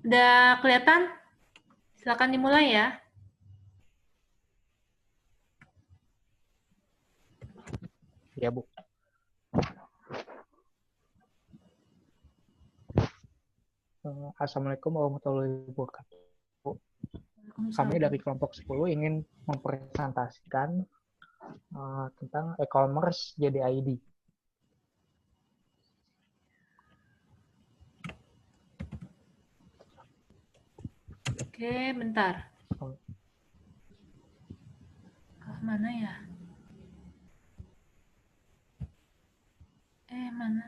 Udah kelihatan? Silakan dimulai ya. Ya, Bu. Assalamualaikum warahmatullahi wabarakatuh. Kami dari kelompok 10 ingin mempresentasikan tentang e-commerce JDID. Oke, bentar. Mana ya? Mana?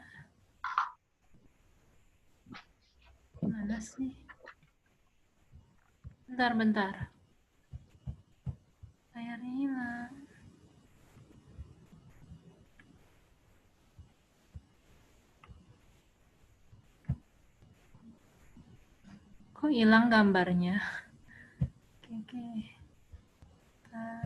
Mana sih? Bentar. Layarnya hilang. Kok hilang gambarnya? Oke. Nah.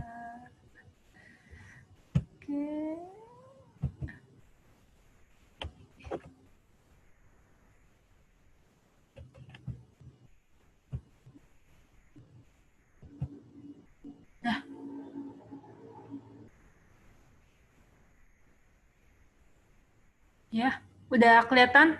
Ya, udah kelihatan?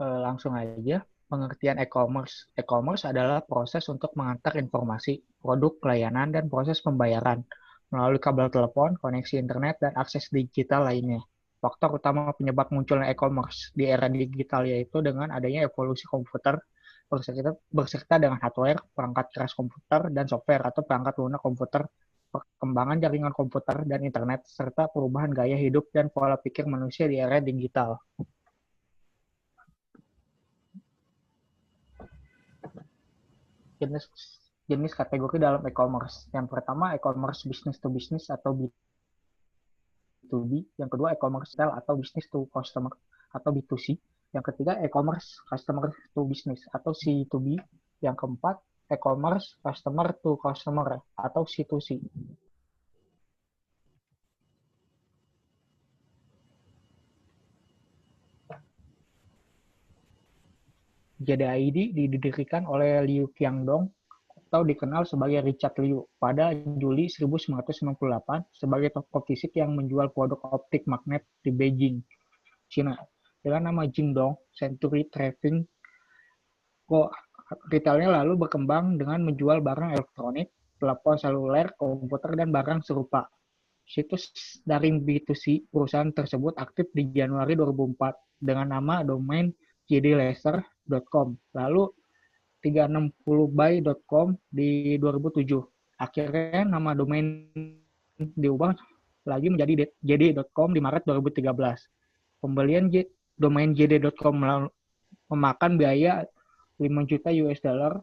Langsung aja, pengertian e-commerce. E-commerce adalah proses untuk mengantar informasi, produk, layanan, dan proses pembayaran melalui kabel telepon, koneksi internet, dan akses digital lainnya. Faktor utama penyebab munculnya e-commerce di era digital yaitu dengan adanya evolusi komputer berserta dengan hardware, perangkat keras komputer, dan software atau perangkat lunak komputer, perkembangan jaringan komputer dan internet, serta perubahan gaya hidup dan pola pikir manusia di era digital. Jenis kategori dalam e-commerce. Yang pertama, e-commerce business to business atau B2B. Yang kedua, e-commerce retail atau business to customer atau B2C. Yang ketiga, e-commerce customer to business atau C2B. Yang keempat, e-commerce customer to customer atau C2C. JDID didirikan oleh Liu Qiangdong atau dikenal sebagai Richard Liu pada Juli 1998 sebagai toko fisik yang menjual produk optik magnet di Beijing, China. Dengan nama Jingdong Century Trading Co. Retailnya lalu berkembang dengan menjual barang elektronik, telepon seluler, komputer, dan barang serupa. Situs daring B2C perusahaan tersebut aktif di Januari 2004 dengan nama domain jdlaser.com, lalu 360by.com di 2007. Akhirnya nama domain diubah lagi menjadi jd.com di Maret 2013. Pembelian domain jd.com memakan biaya 5 juta US dollar.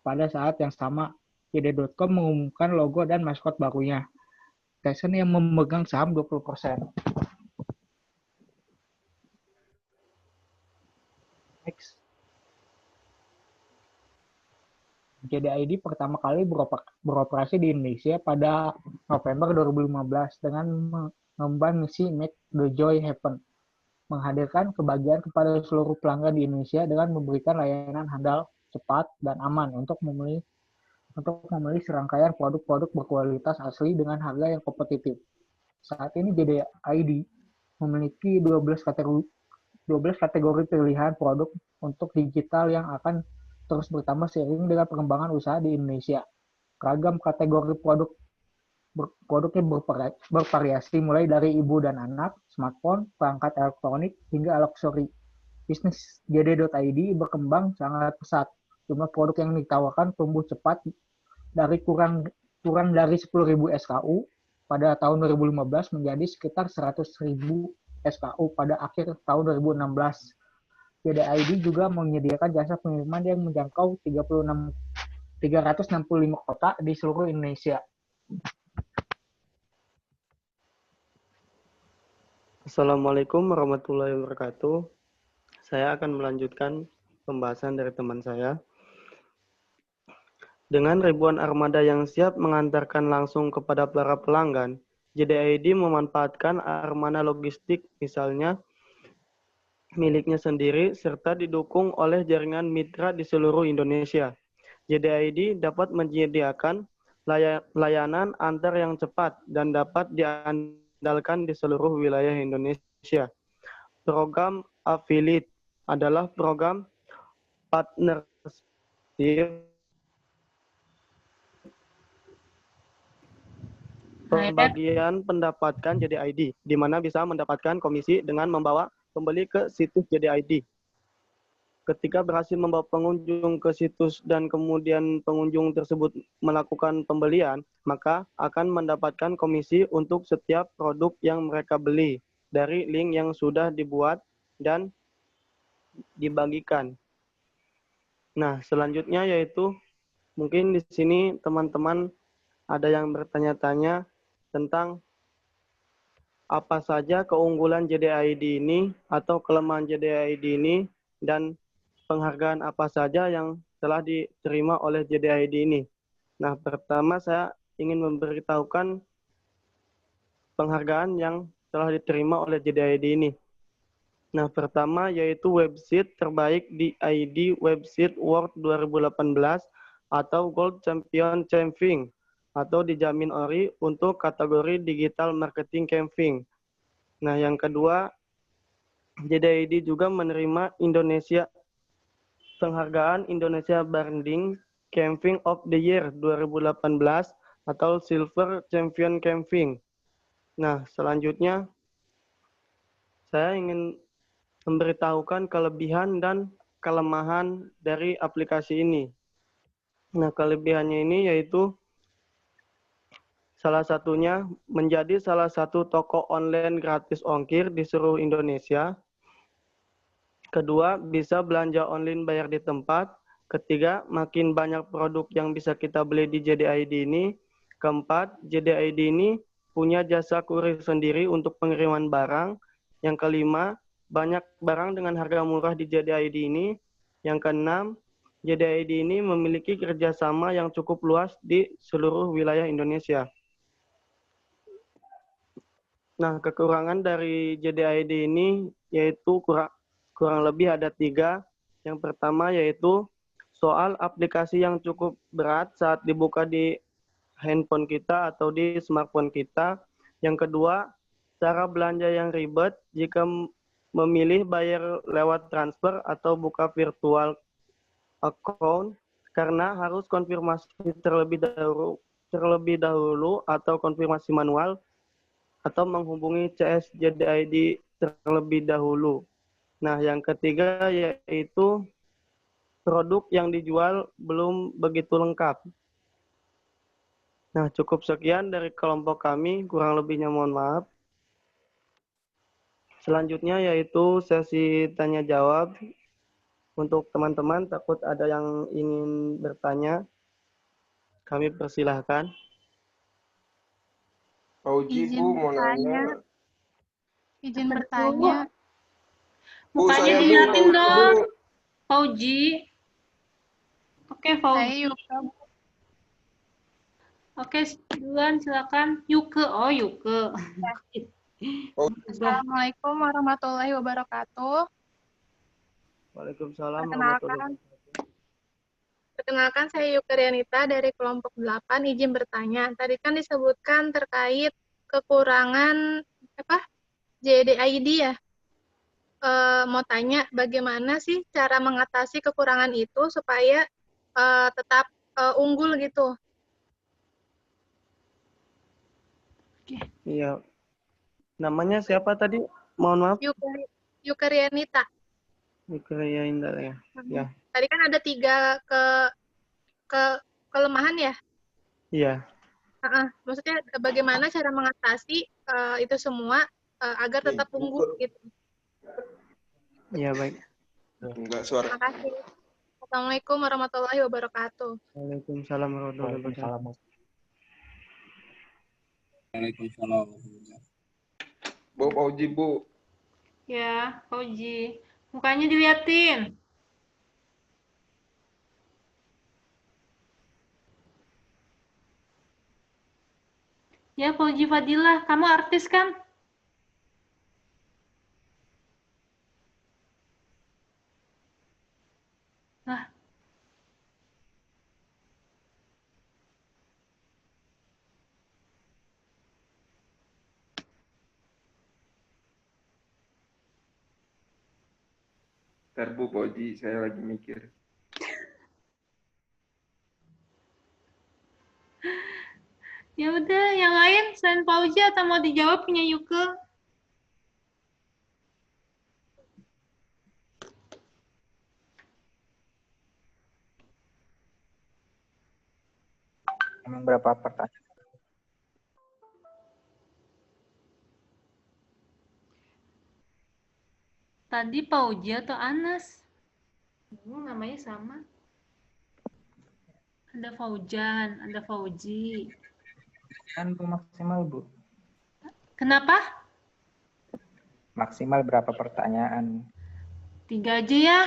Pada saat yang sama, jd.com mengumumkan logo dan maskot barunya, Tencent yang memegang saham 20%. Next. JDID pertama kali beroperasi di Indonesia pada November 2015 dengan mengemban misi Make the Joy Happen, menghadirkan kebahagiaan kepada seluruh pelanggan di Indonesia dengan memberikan layanan handal, cepat, dan aman untuk memilih serangkaian produk-produk berkualitas asli dengan harga yang kompetitif. Saat ini JDID memiliki 12 kategori pilihan produk untuk digital yang akan terus bertambah seiring dengan perkembangan usaha di Indonesia. Ragam kategori produknya bervariasi mulai dari ibu dan anak, smartphone, perangkat elektronik, hingga luxury. Bisnis JD.id berkembang sangat pesat. Jumlah produk yang ditawarkan tumbuh cepat dari kurang dari 10.000 SKU pada tahun 2015 menjadi sekitar 100.000 SKU pada akhir tahun 2016. JDID juga menyediakan jasa pengiriman yang menjangkau 365 kota di seluruh Indonesia. Assalamualaikum warahmatullahi wabarakatuh. Saya akan melanjutkan pembahasan dari teman saya. Dengan ribuan armada yang siap mengantarkan langsung kepada para pelanggan, JDID memanfaatkan armada logistik misalnya miliknya sendiri serta didukung oleh jaringan mitra di seluruh Indonesia. JDID dapat menyediakan layanan antar yang cepat dan dapat diandalkan di seluruh wilayah Indonesia. Program affiliate adalah program partnership pembagian pendapatkan JDID, di mana bisa mendapatkan komisi dengan membawa pembeli ke situs JDID. Ketika berhasil membawa pengunjung ke situs dan kemudian pengunjung tersebut melakukan pembelian, maka akan mendapatkan komisi untuk setiap produk yang mereka beli dari link yang sudah dibuat dan dibagikan. Nah, selanjutnya yaitu mungkin di sini teman-teman ada yang bertanya-tanya tentang apa saja keunggulan JDID ini atau kelemahan JDID ini dan penghargaan apa saja yang telah diterima oleh JDID ini. Nah, pertama saya ingin memberitahukan penghargaan yang telah diterima oleh JDID ini. Nah, pertama yaitu website terbaik di ID Website World 2018 atau Gold Champion Camping atau dijamin ori untuk kategori Digital Marketing Camping. Nah, yang kedua, JDID juga menerima penghargaan Indonesia Branding Camping of the Year 2018 atau Silver Champion Camping. Nah, selanjutnya saya ingin memberitahukan kelebihan dan kelemahan dari aplikasi ini. Nah, kelebihannya ini yaitu salah satunya menjadi salah satu toko online gratis ongkir di seluruh Indonesia. Kedua, bisa belanja online bayar di tempat. Ketiga, makin banyak produk yang bisa kita beli di JDID ini. Keempat, JDID ini punya jasa kurir sendiri untuk pengiriman barang. Yang kelima, banyak barang dengan harga murah di JDID ini. Yang keenam, JDID ini memiliki kerjasama yang cukup luas di seluruh wilayah Indonesia. Nah, kekurangan dari JDID ini yaitu kurang lebih ada 3. Yang pertama yaitu soal aplikasi yang cukup berat saat dibuka di handphone kita atau di smartphone kita. Yang kedua, cara belanja yang ribet jika memilih bayar lewat transfer atau buka virtual account karena harus konfirmasi terlebih dahulu atau konfirmasi manual atau menghubungi CS JDID terlebih dahulu. Nah, yang ketiga yaitu produk yang dijual belum begitu lengkap. Nah, cukup sekian dari kelompok kami, kurang lebihnya mohon maaf. Selanjutnya yaitu sesi tanya jawab. Untuk teman-teman, takut ada yang ingin bertanya, kami persilahkan. Pak Uji, Izin Bu, mau bertanya. nanya. Izin bertanya. Bu, Mukanya saya Bu, diliatin Pak Uji, dong, Bu. Fauji. Oke, Saya Fauji. Yuka. Oke, duluan silakan. Yuke. Oh, Yuke. Oh. Assalamualaikum warahmatullahi wabarakatuh. Waalaikumsalam Perkenalkan, warahmatullahi perkenalkan saya Yuka Rianita dari kelompok 8. Izin bertanya. Tadi kan disebutkan terkait kekurangan JDID ya. Mau tanya bagaimana sih cara mengatasi kekurangan itu supaya tetap unggul gitu. Iya. Namanya siapa tadi? Mohon maaf. Yuka Rianita. Yukraya Indah ya. Ya. Tadi kan ada 3 kelemahan ya. Iya. Maksudnya bagaimana cara mengatasi itu semua agar tetap unggul gitu. Iya, baik. Enggak suara. Terima kasih. Assalamualaikum warahmatullahi wabarakatuh. Waalaikumsalam warahmatullahi wabarakatuh. Waalaikumsalam. Bu, Pak Uji, Bu. Ya, Fauji. Mukanya diliatin. Ya, Fauji Fadilah, kamu artis kan? Lah, Ntar Bu Fauji, saya lagi mikir. ya udah, yang lain selain Fauji atau mau dijawab punya Yuke? Emang berapa pertanyaan? Tadi Fauji atau Anas? Namanya sama. Ada Faujan, ada Fauji. Kan Bu maksimal, Bu. Kenapa? Maksimal berapa pertanyaan? 3 aja ya.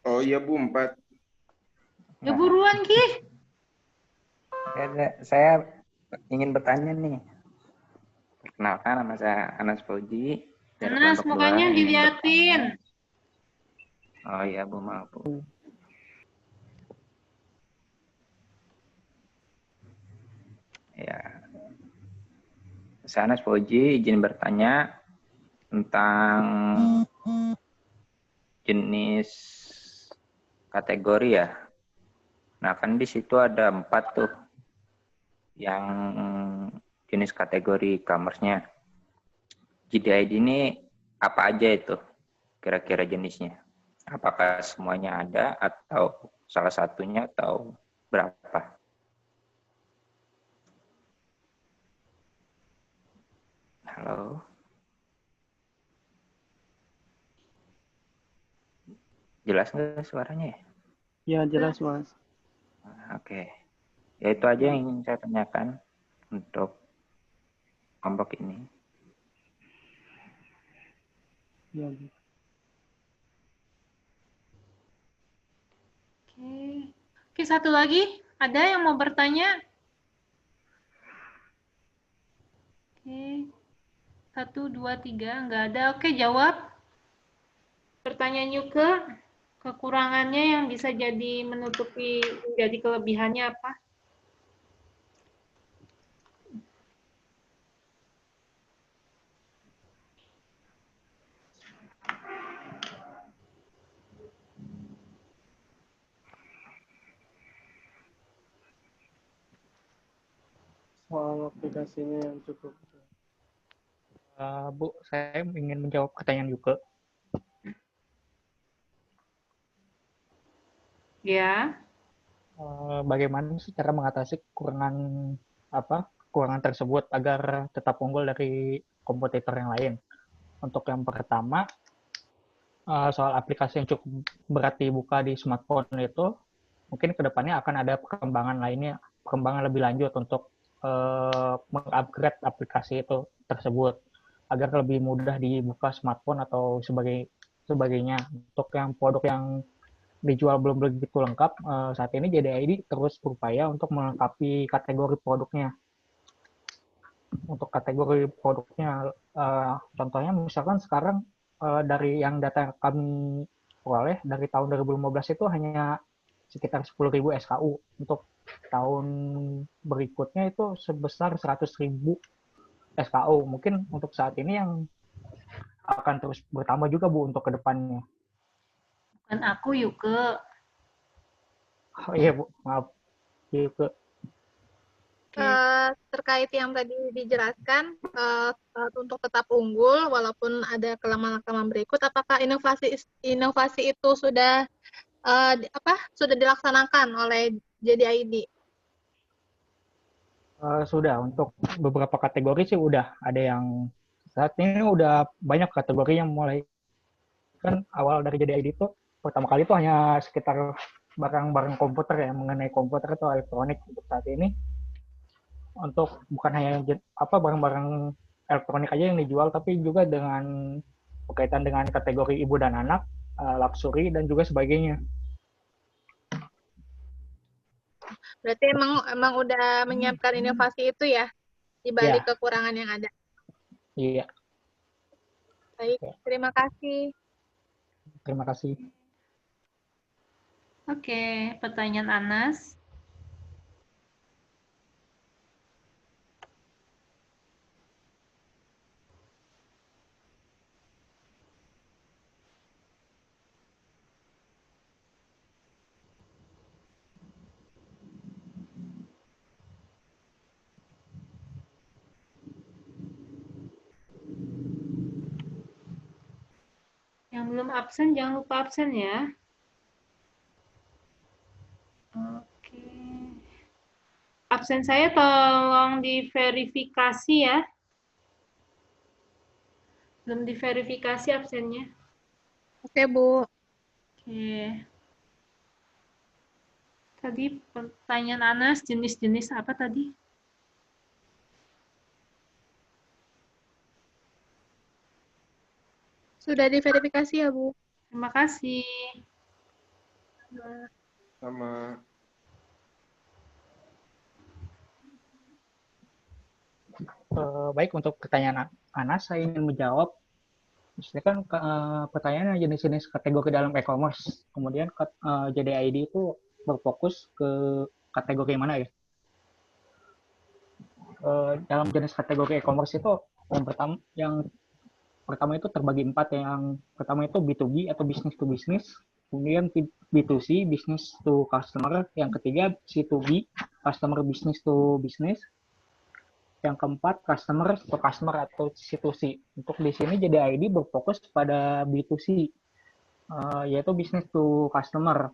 Oh iya Bu, 4. Ya buruan, Ki. Saya ingin bertanya nih. Perkenalkan, nama saya Anas Fauji. Dari Anas, kelompok mukanya 2, ingin diliatin. bertanya. Oh iya Bu, maaf Bu. Ya, saya Anas Fauji izin bertanya tentang jenis kategori ya. Nah kan di situ ada 4 tuh yang jenis kategori e-commerce-nya. JDID ini apa aja itu kira-kira jenisnya? Apakah semuanya ada atau salah satunya atau berapa? Halo? Jelas nggak suaranya ya? Ya, jelas, Mas. Oke. Ya itu aja yang ingin saya tanyakan untuk kelompok ini. Ya, Bu. Oke. Oke, satu lagi. Ada yang mau bertanya? Oke. 1, 2, 3. Nggak ada. Oke, jawab. Pertanyaan Yuke. Kekurangannya yang bisa jadi menutupi menjadi kelebihannya apa? Soal aplikasinya yang cukup. Bu, saya ingin menjawab pertanyaan Yuke. Ya. Bagaimana sih cara mengatasi kekurangan tersebut agar tetap unggul dari kompetitor yang lain? Untuk yang pertama, soal aplikasi yang cukup berat dibuka di smartphone itu, mungkin kedepannya akan ada perkembangan lebih lanjut untuk mengupgrade aplikasi itu tersebut agar lebih mudah dibuka smartphone atau sebagainya. Untuk yang produk yang dijual belum begitu lengkap, saat ini JDID terus berupaya untuk melengkapi kategori produknya. Untuk kategori produknya, contohnya misalkan sekarang dari yang data yang kami peroleh dari tahun 2015 itu hanya sekitar 10.000 SKU. Untuk tahun berikutnya itu sebesar 100.000 SKU. Mungkin untuk saat ini yang akan terus bertambah juga Bu untuk kedepannya. Bukan aku, Yuke. Oh iya Bu, maaf. Yuke. Terkait yang tadi dijelaskan, untuk tetap unggul walaupun ada kelemahan-kelemahan berikut, apakah inovasi itu sudah sudah dilaksanakan oleh JDID? Sudah, untuk beberapa kategori sih udah ada yang saat ini udah banyak kategori yang mulai, kan awal dari JDID itu pertama kali itu hanya sekitar barang-barang komputer ya, mengenai komputer atau elektronik. Untuk saat ini untuk bukan hanya barang-barang elektronik aja yang dijual, tapi juga dengan berkaitan dengan kategori ibu dan anak, luxury dan juga sebagainya. Berarti emang udah menyiapkan inovasi itu ya, di balik Ya, kekurangan yang ada. iya. Baik, Ya, terima kasih. terima kasih. Oke, pertanyaan Anas. Yang belum absen, jangan lupa absen ya. Oke. Absen saya tolong diverifikasi ya. Belum diverifikasi absennya. Oke, Bu. Oke. Tadi pertanyaan Anas, jenis-jenis apa tadi? Sudah diverifikasi ya, Bu? Terima kasih. Nah, Sama. Baik, untuk pertanyaan Anas, saya ingin menjawab. Misalnya kan pertanyaan jenis-jenis kategori dalam e-commerce. Kemudian JDID itu berfokus ke kategori mana ya? Dalam jenis kategori e-commerce itu yang pertama itu terbagi 4. Yang pertama itu B2B atau business to business, kemudian B2C, business to customer, yang ketiga C2B, customer business to business, yang keempat customer to customer atau C2C. Untuk di sini JDID berfokus pada B2C, yaitu business to customer.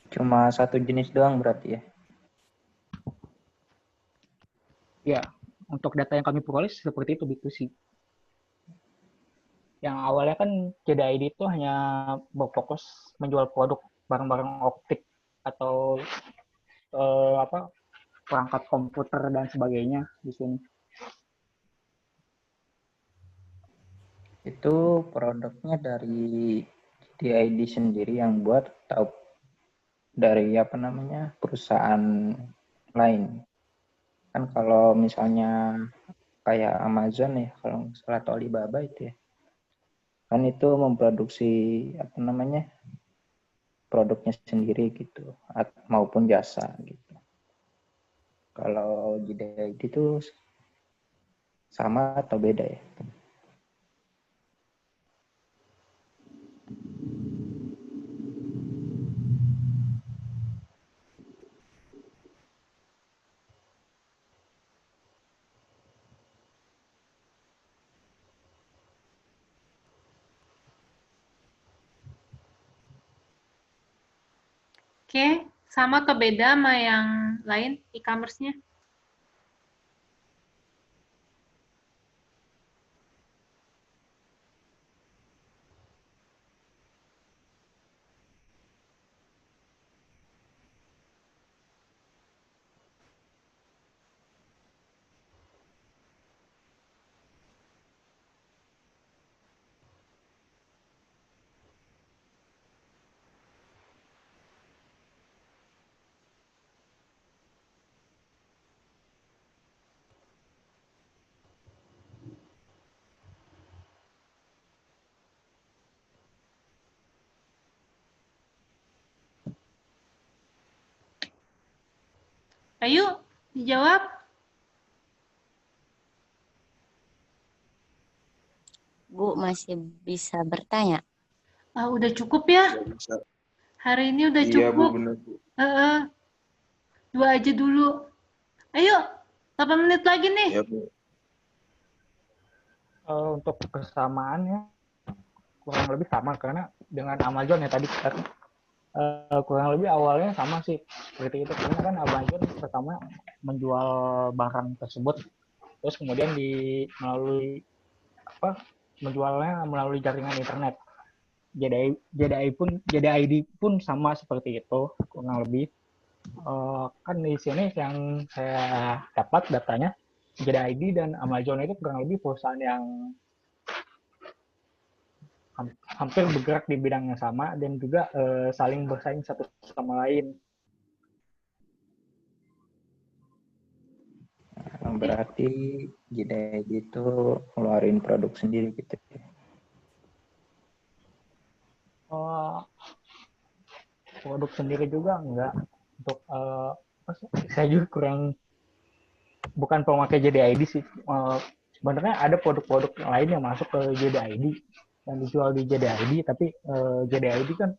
Cuma satu jenis doang berarti ya? Ya, untuk data yang kami peroleh seperti itu B2C. Yang awalnya kan JDID itu hanya berfokus menjual produk barang-barang optik atau perangkat komputer dan sebagainya di sini. Itu produknya dari DID sendiri yang buat atau dari perusahaan lain? Kan kalau misalnya kayak Amazon ya, kalau nggak salah, atau Alibaba itu ya, kan itu memproduksi produknya sendiri gitu, maupun jasa gitu. Kalau JDID itu sama atau beda ya? Oke, sama atau beda sama yang lain e-commerce-nya? Ayo, dijawab. Bu, masih bisa bertanya? Udah cukup ya. Nggak bisa. Hari ini udah Iya, Bu, cukup. benar, Bu. Dua aja dulu. Ayo, 8 menit lagi nih. Ya, Bu. Untuk kesamaannya kurang lebih sama, karena dengan Amazon ya tadi kurang lebih awalnya sama sih seperti itu, karena kan Amazon pertama menjual barang tersebut, terus kemudian menjualnya melalui jaringan internet. JDID pun sama seperti itu kurang lebih. Kan di sini yang saya dapat datanya, JDID dan Amazon itu kurang lebih perusahaan yang hampir bergerak di bidang yang sama dan juga saling bersaing satu sama lain. Berarti JDID itu ngeluarin produk sendiri gitu. Produk sendiri juga enggak. Untuk saya juga bukan pemakai JDID sih. Sebenarnya ada produk-produk lain yang masuk ke JDID yang dijual di JDID, tapi JDID kan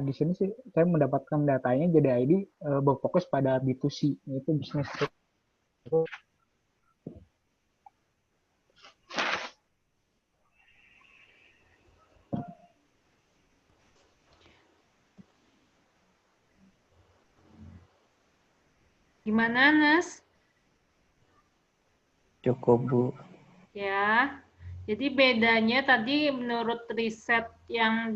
di sini sih saya mendapatkan datanya JDID berfokus pada B2C, yaitu bisnis. Gimana, Nas? Cukup, Bu. Ya. Jadi bedanya tadi menurut riset yang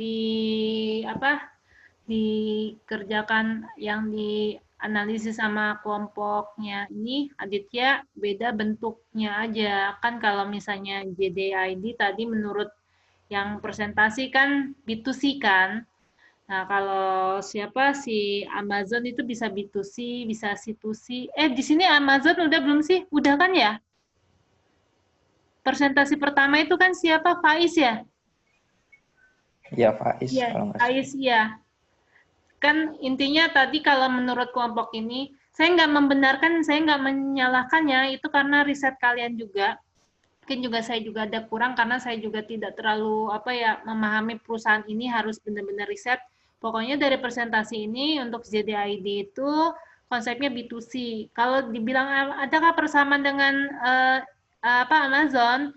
dikerjakan, yang dianalisis sama kelompoknya ini, Aditya, beda bentuknya aja. Kan kalau misalnya JDID tadi menurut yang presentasi kan B2C kan. Nah, kalau si Amazon itu bisa B2C, bisa C2C. Di sini Amazon udah belum sih? Udah kan ya? Presentasi pertama itu kan siapa? Faiz ya? Ya, Faiz Iya, kalau nggak salah. Faiz ya. Kan intinya tadi kalau menurut kelompok ini, saya nggak membenarkan, saya nggak menyalahkannya, itu karena riset kalian juga. Mungkin juga saya juga ada kurang karena saya juga tidak terlalu memahami perusahaan ini harus benar-benar riset. Pokoknya dari presentasi ini untuk JDID itu konsepnya B2C. Kalau dibilang adakah persamaan dengan Amazon,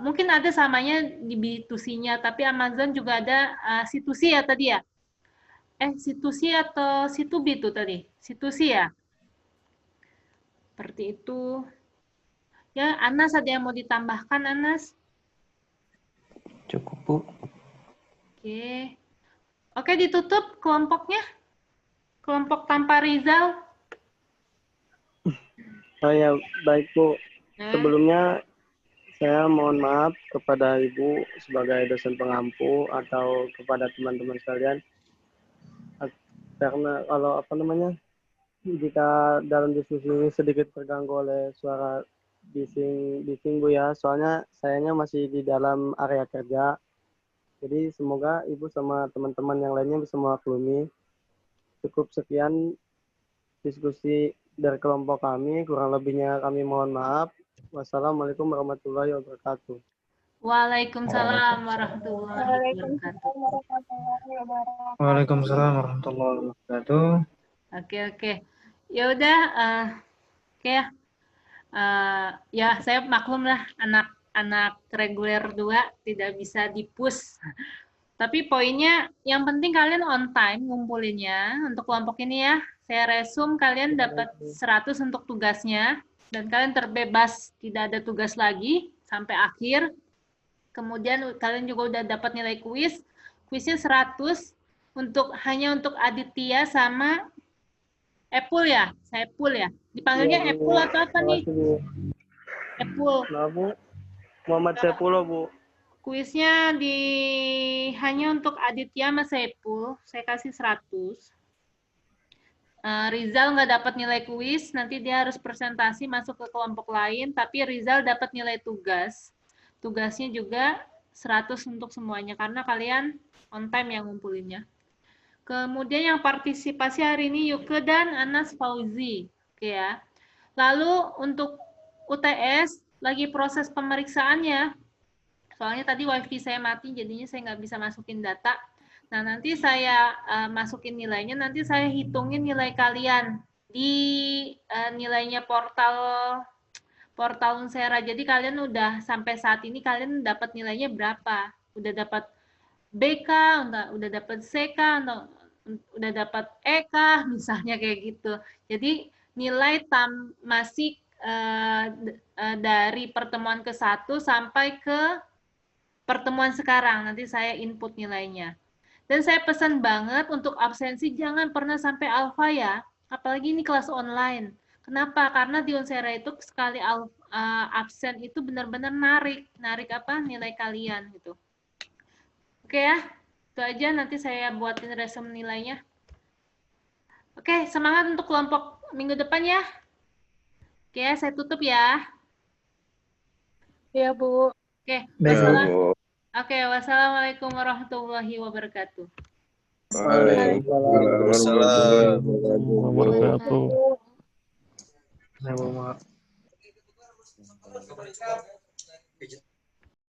mungkin ada samanya di B2C-nya, tapi Amazon juga ada C2C ya tadi ya? C2C atau C2B itu tadi? C2C ya? Seperti itu. Ya, Anas ada yang mau ditambahkan, Anas? Cukup, Bu. Oke. Oke, ditutup kelompoknya. Kelompok tanpa Rizal. Oh ya, baik Bu. Sebelumnya saya mohon maaf kepada Ibu sebagai dosen pengampu atau kepada teman-teman sekalian. Karena kalau jika dalam diskusi ini sedikit terganggu oleh suara bising Bu ya, soalnya sayanya masih di dalam area kerja. Jadi semoga Ibu sama teman-teman yang lainnya bisa memaklumi. Cukup sekian diskusi dari kelompok kami, kurang lebihnya kami mohon maaf. Wassalamualaikum warahmatullahi wabarakatuh. Waalaikumsalam warahmatullahi wabarakatuh. Waalaikumsalam warahmatullahi wabarakatuh. Oke. Ya udah, oke ya. Ya saya maklum lah anak reguler 2 tidak bisa di-push. Tapi poinnya yang penting kalian on time ngumpulinnya untuk kelompok ini ya. Saya resume kalian dapat 100 untuk tugasnya dan kalian terbebas tidak ada tugas lagi sampai akhir. Kemudian kalian juga udah dapat nilai kuis. Kuisnya 100 hanya untuk Aditya sama Epul ya? Saya Epul ya? Dipanggilnya Epul atau apa nih? Epul. Nah, Bu. Muhammad Sepuluh, Bu. Kuisnya hanya untuk Aditya sama Saipul, saya kasih 100. Rizal nggak dapat nilai kuis, nanti dia harus presentasi masuk ke kelompok lain, tapi Rizal dapat nilai tugas. Tugasnya juga 100 untuk semuanya, karena kalian on time yang ngumpulinnya. Kemudian yang partisipasi hari ini Yuke dan Anas Fauzi. Oke ya. Lalu untuk UTS, lagi proses pemeriksaannya. Soalnya tadi wifi saya mati, jadinya saya nggak bisa masukin data. Nah, nanti saya masukin nilainya, nanti saya hitungin nilai kalian di nilainya portal Unsera. Jadi kalian udah sampai saat ini kalian dapat nilainya berapa? Udah dapat BK, udah dapat CK, udah dapat EK, misalnya kayak gitu. Jadi nilai masih dari pertemuan ke-1 sampai ke pertemuan sekarang, nanti saya input nilainya. Dan saya pesan banget untuk absensi jangan pernah sampai alfa ya, apalagi ini kelas online. Kenapa? Karena di Unsera itu sekali absen itu benar-benar narik apa nilai kalian gitu. Oke ya, itu aja, nanti saya buatin resume nilainya. Oke, semangat untuk kelompok minggu depan ya. Oke, saya tutup ya. Ya, Bu. Oke, Baik. wassalamualaikum warahmatullahi wabarakatuh. Waalaikumsalam warahmatullahi wabarakatuh. Nah, Bu, maaf.